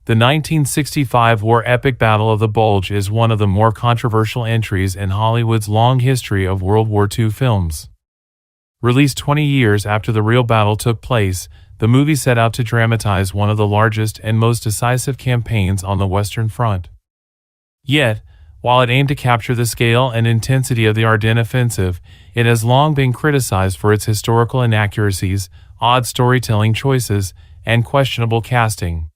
The 1965 war epic Battle of the Bulge is one of the more controversial entries in Hollywood's long history of World War II films. Released 20 years after the real battle took place, the movie set out to dramatize one of the largest and most decisive campaigns on the Western Front. Yet, while it aimed to capture the scale and intensity of the Ardennes offensive, it has long been criticized for its historical inaccuracies, odd storytelling choices, and questionable casting.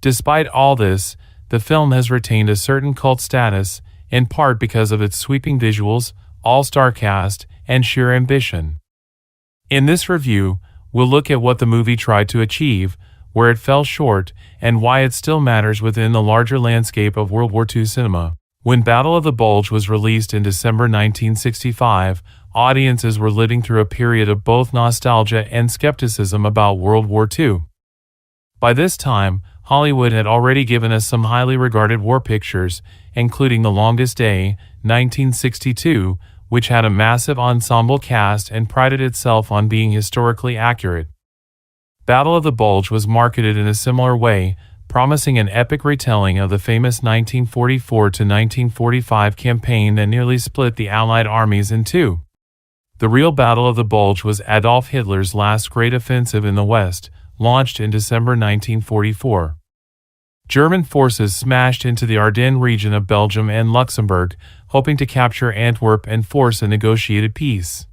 Despite all this, the film has retained a certain cult status, in part because of its sweeping visuals, all-star cast, and sheer ambition. In this review, we'll look at what the movie tried to achieve, where it fell short, and why it still matters within the larger landscape of World War II cinema. When Battle of the Bulge was released in December 1965, audiences were living through a period of both nostalgia and skepticism about World War II. By this time, Hollywood had already given us some highly regarded war pictures, including The Longest Day, 1962, which had a massive ensemble cast and prided itself on being historically accurate. Battle of the Bulge was marketed in a similar way, promising an epic retelling of the famous 1944 to 1945 campaign that nearly split the Allied armies in two. The real Battle of the Bulge was Adolf Hitler's last great offensive in the West, launched in December 1944. German forces smashed into the Ardennes region of Belgium and Luxembourg, hoping to capture Antwerp and force a negotiated peace.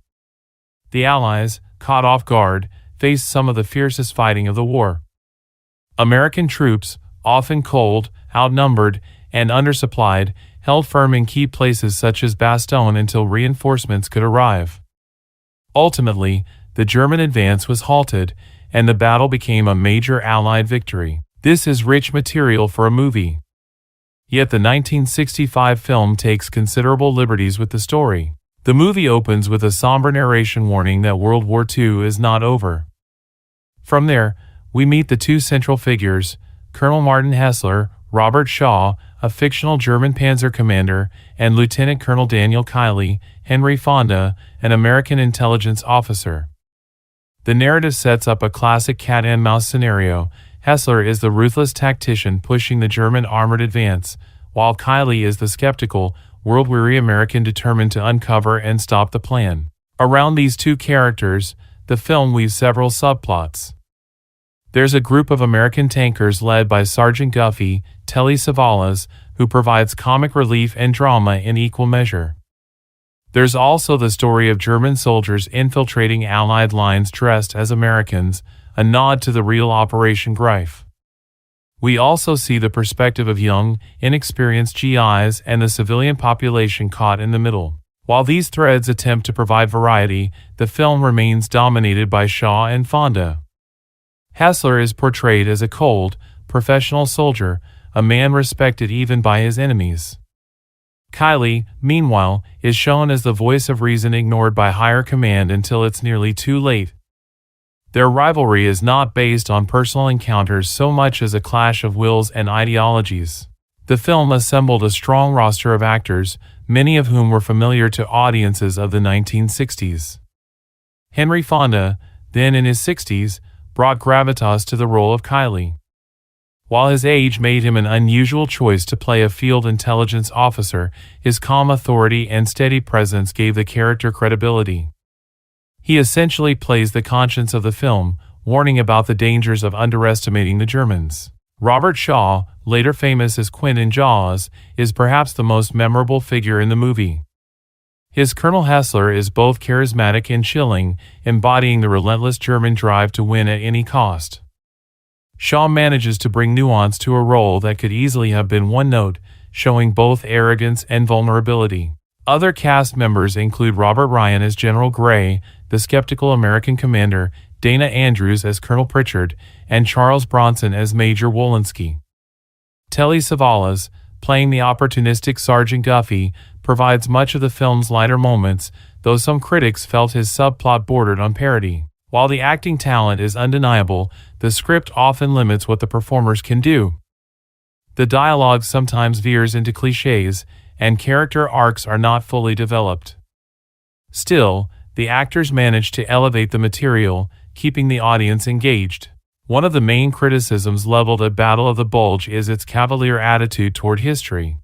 The Allies, caught off guard, faced some of the fiercest fighting of the war. American troops, often cold, outnumbered, and undersupplied, held firm in key places such as Bastogne until reinforcements could arrive. Ultimately, the German advance was halted, and the battle became a major Allied victory. This is rich material for a movie. Yet the 1965 film takes considerable liberties with the story. The movie opens with a somber narration warning that World War II is not over. From there, we meet the two central figures, Colonel Martin Hessler, Robert Shaw, a fictional German panzer commander, and Lieutenant Colonel Daniel Kiley, Henry Fonda, an American intelligence officer. The narrative sets up a classic cat-and-mouse scenario. Hessler is the ruthless tactician pushing the German armored advance, while Kiley is the skeptical, world-weary American determined to uncover and stop the plan. Around these two characters, the film weaves several subplots. There's a group of American tankers led by Sergeant Guffey, Telly Savalas, who provides comic relief and drama in equal measure. There's also the story of German soldiers infiltrating Allied lines dressed as Americans, a nod to the real Operation Greif. We also see the perspective of young, inexperienced GIs and the civilian population caught in the middle. While these threads attempt to provide variety, the film remains dominated by Shaw and Fonda. Hessler is portrayed as a cold, professional soldier, a man respected even by his enemies. Kiley, meanwhile, is shown as the voice of reason ignored by higher command until it's nearly too late. Their rivalry is not based on personal encounters so much as a clash of wills and ideologies. The film assembled a strong roster of actors, many of whom were familiar to audiences of the 1960s. Henry Fonda, then in his 60s, brought gravitas to the role of Kiley. While his age made him an unusual choice to play a field intelligence officer, his calm authority and steady presence gave the character credibility. He essentially plays the conscience of the film, warning about the dangers of underestimating the Germans. Robert Shaw, later famous as Quint in Jaws, is perhaps the most memorable figure in the movie. His Colonel Hessler is both charismatic and chilling, embodying the relentless German drive to win at any cost. Shaw manages to bring nuance to a role that could easily have been one note, showing both arrogance and vulnerability. Other cast members include Robert Ryan as General Gray, the skeptical American commander, Dana Andrews as Colonel Pritchard, and Charles Bronson as Major Wolensky. Telly Savalas, playing the opportunistic Sergeant Guffey, provides much of the film's lighter moments, though some critics felt his subplot bordered on parody. While the acting talent is undeniable, the script often limits what the performers can do. The dialogue sometimes veers into clichés, and character arcs are not fully developed. Still, the actors manage to elevate the material, keeping the audience engaged. One of the main criticisms leveled at Battle of the Bulge is its cavalier attitude toward history.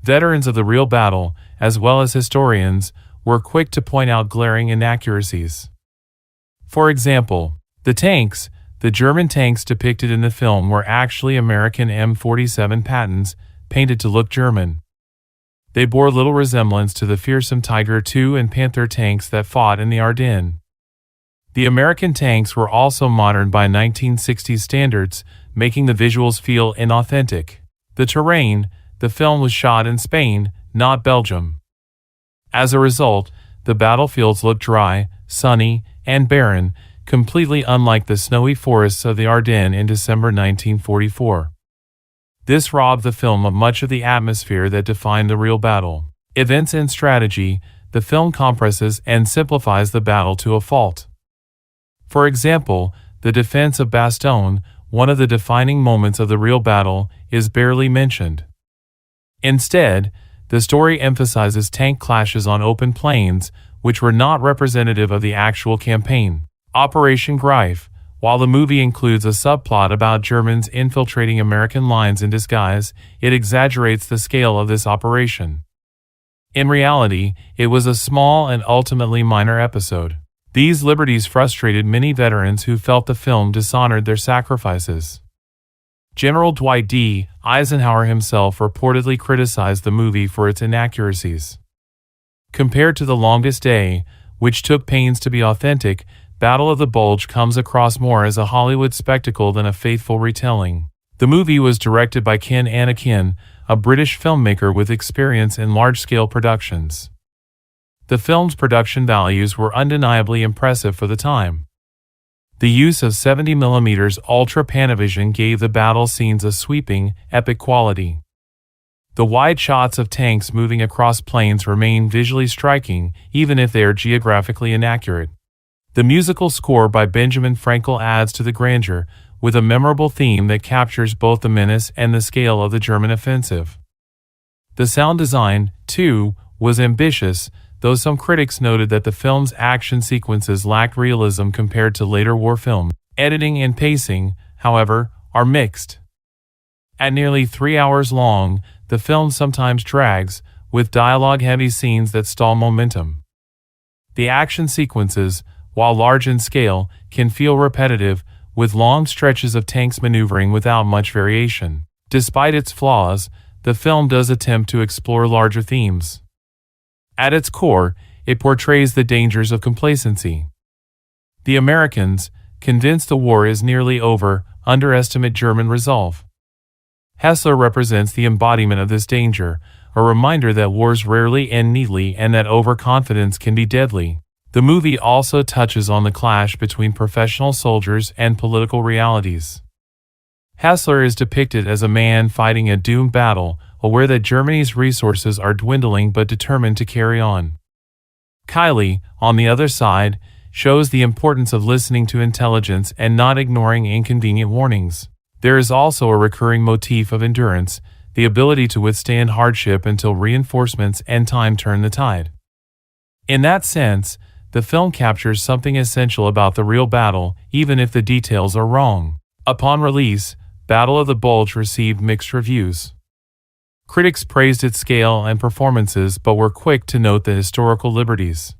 Veterans of the real battle, as well as historians, were quick to point out glaring inaccuracies. For example, the German tanks depicted in the film were actually American M47 Pattons, painted to look German. They bore little resemblance to the fearsome Tiger II and Panther tanks that fought in the Ardennes. The American tanks were also modern by 1960s standards, making the visuals feel inauthentic. The terrain, the film was shot in Spain, not Belgium. As a result, the battlefields looked dry, sunny, and barren, completely unlike the snowy forests of the Ardennes in December 1944. This robbed the film of much of the atmosphere that defined the real battle. Events and strategy, the film compresses and simplifies the battle to a fault. For example, the defense of Bastogne, one of the defining moments of the real battle, is barely mentioned. Instead, the story emphasizes tank clashes on open plains, which were not representative of the actual campaign. Operation Greif, while the movie includes a subplot about Germans infiltrating American lines in disguise, it exaggerates the scale of this operation. In reality, it was a small and ultimately minor episode. These liberties frustrated many veterans who felt the film dishonored their sacrifices. General Dwight D. Eisenhower himself reportedly criticized the movie for its inaccuracies. Compared to The Longest Day, which took pains to be authentic, Battle of the Bulge comes across more as a Hollywood spectacle than a faithful retelling. The movie was directed by Ken Anakin, a British filmmaker with experience in large-scale productions. The film's production values were undeniably impressive for the time. The use of 70mm Ultra Panavision gave the battle scenes a sweeping, epic quality. The wide shots of tanks moving across plains remain visually striking, even if they are geographically inaccurate. The musical score by Benjamin Frankel adds to the grandeur, with a memorable theme that captures both the menace and the scale of the German offensive. The sound design, too, was ambitious, though some critics noted that the film's action sequences lacked realism compared to later war films. Editing and pacing, however, are mixed. At nearly 3 hours long, the film sometimes drags, with dialogue-heavy scenes that stall momentum. The action sequences, while large in scale, can feel repetitive, with long stretches of tanks maneuvering without much variation. Despite its flaws, the film does attempt to explore larger themes. At its core, it portrays the dangers of complacency. The Americans, convinced the war is nearly over, underestimate German resolve. Hessler represents the embodiment of this danger, a reminder that wars rarely end neatly and that overconfidence can be deadly. The movie also touches on the clash between professional soldiers and political realities. Hessler is depicted as a man fighting a doomed battle, aware that Germany's resources are dwindling but determined to carry on. Kiley, on the other side, shows the importance of listening to intelligence and not ignoring inconvenient warnings. There is also a recurring motif of endurance, the ability to withstand hardship until reinforcements and time turn the tide. In that sense, the film captures something essential about the real battle, even if the details are wrong. Upon release, Battle of the Bulge received mixed reviews. Critics praised its scale and performances but were quick to note the historical liberties.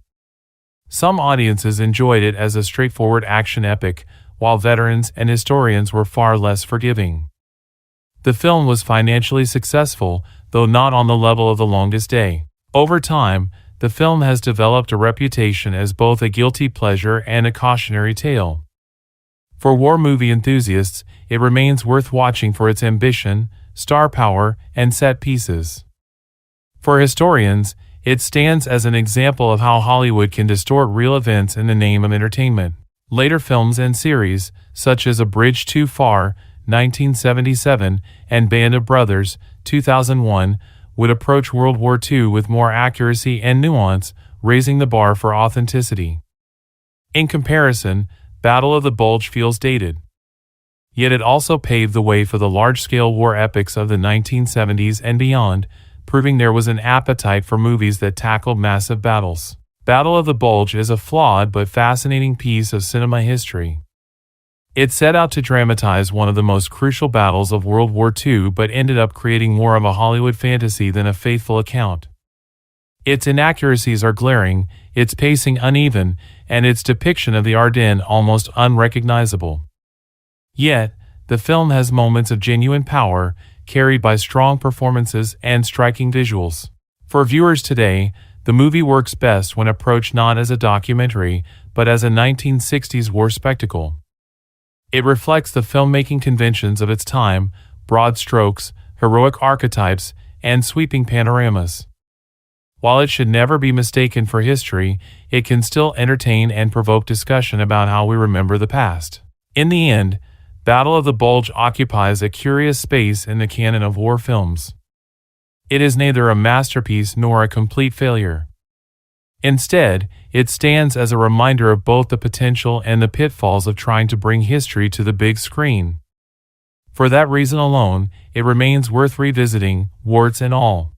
Some audiences enjoyed it as a straightforward action epic, while veterans and historians were far less forgiving. The film was financially successful, though not on the level of The Longest Day. Over time, the film has developed a reputation as both a guilty pleasure and a cautionary tale. For war movie enthusiasts, it remains worth watching for its ambition, star power, and set pieces. For historians, it stands as an example of how Hollywood can distort real events in the name of entertainment. Later films and series, such as A Bridge Too Far, 1977, and Band of Brothers, 2001, would approach World War II with more accuracy and nuance, raising the bar for authenticity. In comparison, Battle of the Bulge feels dated. Yet it also paved the way for the large-scale war epics of the 1970s and beyond, proving there was an appetite for movies that tackled massive battles. Battle of the Bulge is a flawed but fascinating piece of cinema history. It set out to dramatize one of the most crucial battles of World War II but ended up creating more of a Hollywood fantasy than a faithful account. Its inaccuracies are glaring, its pacing uneven, and its depiction of the Ardennes almost unrecognizable. Yet, the film has moments of genuine power, carried by strong performances and striking visuals. For viewers today, the movie works best when approached not as a documentary, but as a 1960s war spectacle. It reflects the filmmaking conventions of its time, broad strokes, heroic archetypes, and sweeping panoramas. While it should never be mistaken for history, it can still entertain and provoke discussion about how we remember the past. In the end, Battle of the Bulge occupies a curious space in the canon of war films. It is neither a masterpiece nor a complete failure. Instead, it stands as a reminder of both the potential and the pitfalls of trying to bring history to the big screen. For that reason alone, it remains worth revisiting, warts and all.